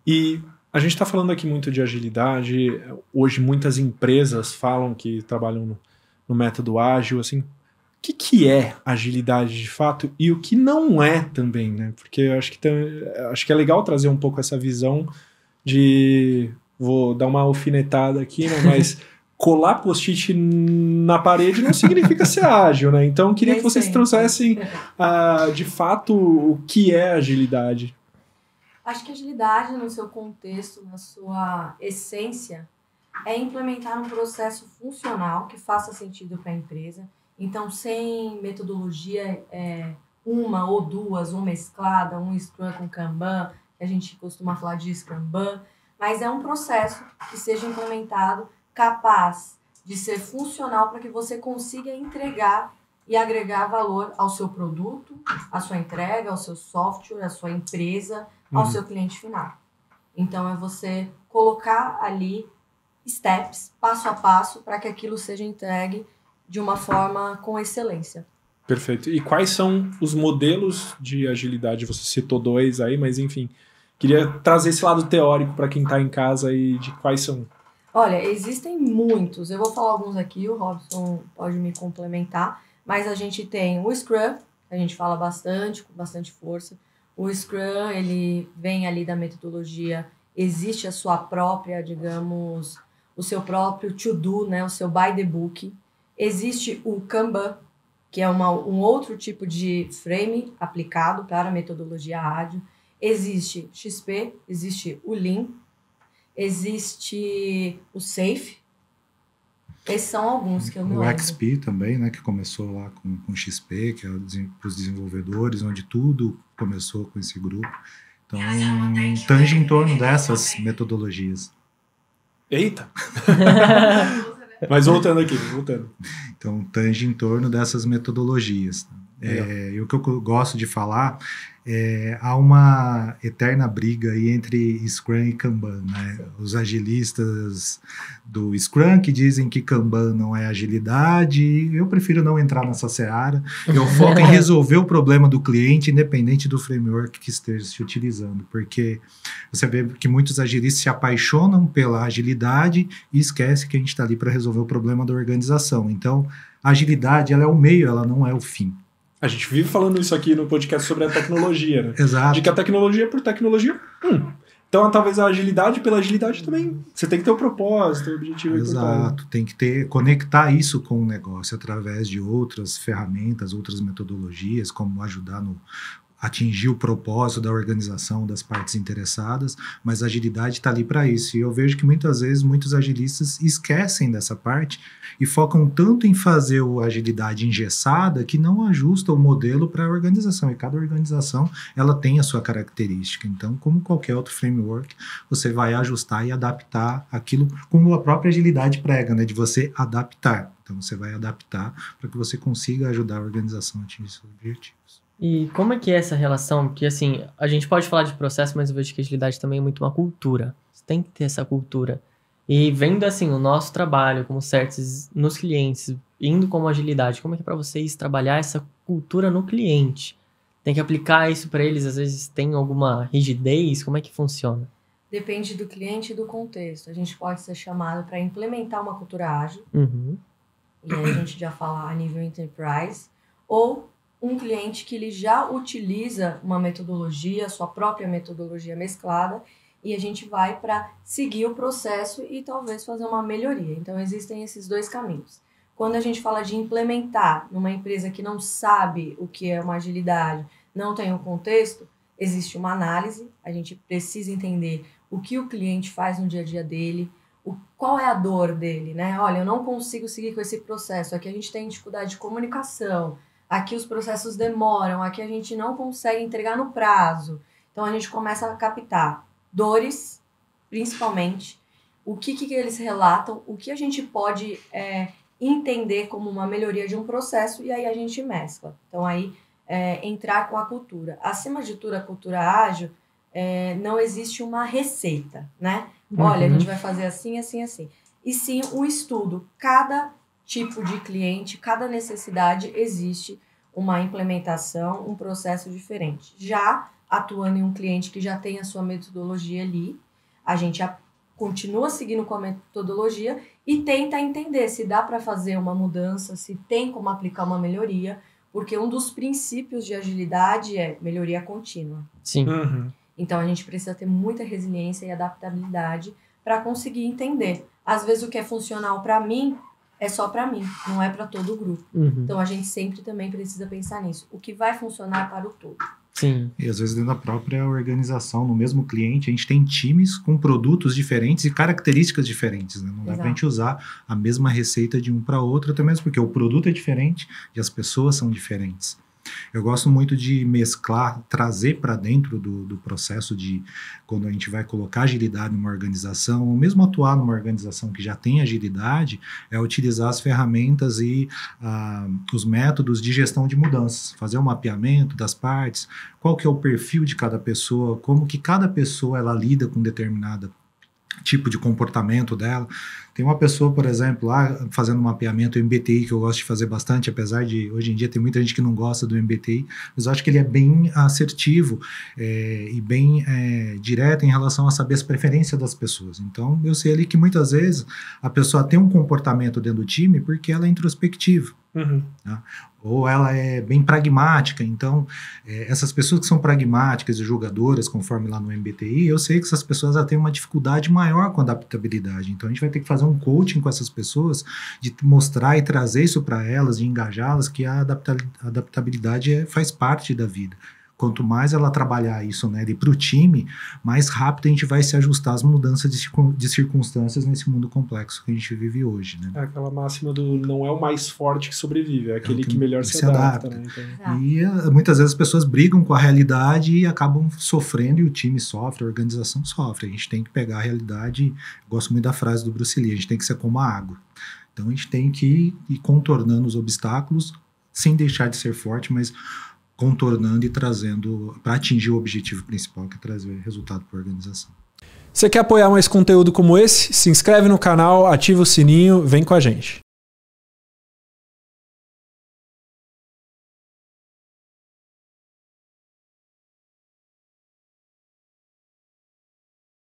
E a gente está falando aqui muito de agilidade. Hoje muitas empresas falam que trabalham no método ágil, assim. O que é agilidade de fato e o que não é também, né? Porque eu acho que é legal trazer um pouco essa visão de... Vou dar uma alfinetada aqui, né? Mas colar post-it na parede não significa ser ágil, né? Então eu queria que vocês trouxessem de fato o que é agilidade. Acho que agilidade, no seu contexto, na sua essência, é implementar um processo funcional que faça sentido para a empresa. Então, sem metodologia, uma ou duas, ou mesclada, um Scrum com Kanban, que a gente costuma falar de Scrumban, mas é um processo que seja implementado capaz de ser funcional para que você consiga entregar e agregar valor ao seu produto, à sua entrega, ao seu software, à sua empresa, ao seu cliente final. Então, é você colocar ali steps, passo a passo, para que aquilo seja entregue de uma forma com excelência. Perfeito. E quais são os modelos de agilidade? Você citou 2 aí, mas enfim, queria trazer esse lado teórico para quem está em casa e de quais são. Olha, existem muitos. Eu vou falar alguns aqui, o Robson pode me complementar, mas a gente tem o Scrum, a gente fala bastante, com bastante força. O Scrum, ele vem ali da metodologia, existe a sua própria, digamos, o seu próprio to-do, né, o seu by the book. Existe o Kanban, que é um outro tipo de frame aplicado para a metodologia ágil. Existe XP, existe o Lean, existe o SAFe. Esses são alguns que eu me lembro. O XP também, né, que começou lá com XP, que é para os desenvolvedores, onde tudo começou com esse grupo. Então, tange em torno dessas metodologias. Eita! Mas voltando. Então, tange em torno dessas metodologias. E o que eu gosto de falar há uma eterna briga aí entre Scrum e Kanban, né? Os agilistas do Scrum que dizem que Kanban não é agilidade. Eu prefiro não entrar nessa seara. Eu foco em resolver o problema do cliente, independente do framework que esteja se utilizando, porque você vê que muitos agilistas se apaixonam pela agilidade e esquecem que a gente está ali para resolver o problema da organização. Então, a agilidade, ela é o meio, ela não é o fim. A gente vive falando isso aqui no podcast sobre a tecnologia, né? Exato. De que a tecnologia por tecnologia... Então, talvez a agilidade pela agilidade também. Você tem que ter o propósito, o objetivo. Exato. Tem que conectar isso com o negócio através de outras ferramentas, outras metodologias, como ajudar atingir o propósito da organização, das partes interessadas, mas a agilidade está ali para isso. E eu vejo que muitas vezes muitos agilistas esquecem dessa parte e focam tanto em fazer a agilidade engessada que não ajusta o modelo para a organização. E cada organização ela tem a sua característica. Então, como qualquer outro framework, você vai ajustar e adaptar aquilo como a própria agilidade prega, né, de você adaptar. Então, você vai adaptar para que você consiga ajudar a organização a atingir seus objetivos. E como é que é essa relação? Porque, assim, a gente pode falar de processo, mas eu vejo que a agilidade também é muito uma cultura. Você tem que ter essa cultura. E vendo, assim, o nosso trabalho como certos nos clientes, indo como agilidade, como é que é para vocês trabalhar essa cultura no cliente? Tem que aplicar isso para eles? Às vezes tem alguma rigidez? Como é que funciona? Depende do cliente e do contexto. A gente pode ser chamado para implementar uma cultura ágil. E aí a gente já fala a nível enterprise. Ou um cliente que ele já utiliza uma metodologia, sua própria metodologia mesclada, e a gente vai para seguir o processo e talvez fazer uma melhoria. Então, existem esses dois caminhos. Quando a gente fala de implementar numa empresa que não sabe o que é uma agilidade, não tem um contexto, existe uma análise, a gente precisa entender o que o cliente faz no dia a dia dele, qual é a dor dele, né? Olha, eu não consigo seguir com esse processo, aqui a gente tem dificuldade de comunicação, aqui os processos demoram, aqui a gente não consegue entregar no prazo. Então, a gente começa a captar dores, principalmente, o que eles relatam, o que a gente pode entender como uma melhoria de um processo, e aí a gente mescla. Então, aí, entrar com a cultura. Acima de tudo, a cultura ágil, não existe uma receita, né? Olha, a gente vai fazer assim, assim, assim. E sim um estudo. Cada tipo de cliente, cada necessidade existe uma implementação, um processo diferente. Já atuando em um cliente que já tem a sua metodologia ali, a gente continua seguindo com a metodologia e tenta entender se dá para fazer uma mudança, se tem como aplicar uma melhoria, porque um dos princípios de agilidade é melhoria contínua. Sim. Então, a gente precisa ter muita resiliência e adaptabilidade para conseguir entender. Às vezes, o que é funcional para mim é só para mim, não é para todo o grupo. Então, a gente sempre também precisa pensar nisso. O que vai funcionar para o todo. Sim. E às vezes dentro da própria organização, no mesmo cliente, a gente tem times com produtos diferentes e características diferentes, né? Não dá pra gente usar a mesma receita de um para outro, até mesmo porque o produto é diferente e as pessoas são diferentes. Eu gosto muito de mesclar, trazer para dentro do processo de quando a gente vai colocar agilidade numa organização, ou mesmo atuar numa organização que já tem agilidade, é utilizar as ferramentas e os métodos de gestão de mudanças, fazer um mapeamento das partes, qual que é o perfil de cada pessoa, como que cada pessoa ela lida com determinada tipo de comportamento dela. Tem uma pessoa, por exemplo, lá fazendo um mapeamento MBTI, que eu gosto de fazer bastante, apesar de hoje em dia tem muita gente que não gosta do MBTI, mas eu acho que ele é bem assertivo e bem direto em relação a saber as preferências das pessoas. Então, eu sei ali que muitas vezes a pessoa tem um comportamento dentro do time porque ela é introspectiva. Tá? Ou ela é bem pragmática. Então, essas pessoas que são pragmáticas e julgadoras, conforme lá no MBTI, eu sei que essas pessoas já têm uma dificuldade maior com a adaptabilidade. Então, a gente vai ter que fazer um coaching com essas pessoas, de mostrar e trazer isso para elas, de engajá-las, que a adaptabilidade faz parte da vida. Quanto mais ela trabalhar isso, né, para o time, mais rápido a gente vai se ajustar às mudanças de circunstâncias nesse mundo complexo que a gente vive hoje, né? É aquela máxima do não é o mais forte que sobrevive, é aquele que melhor se adapta. Né? Então... E muitas vezes as pessoas brigam com a realidade e acabam sofrendo, e o time sofre, a organização sofre. A gente tem que pegar a realidade, gosto muito da frase do Bruce Lee, a gente tem que ser como a água. Então a gente tem que ir contornando os obstáculos, sem deixar de ser forte, mas contornando e trazendo para atingir o objetivo principal, que é trazer resultado para a organização. Você quer apoiar mais conteúdo como esse? Se inscreve no canal, ativa o sininho, vem com a gente.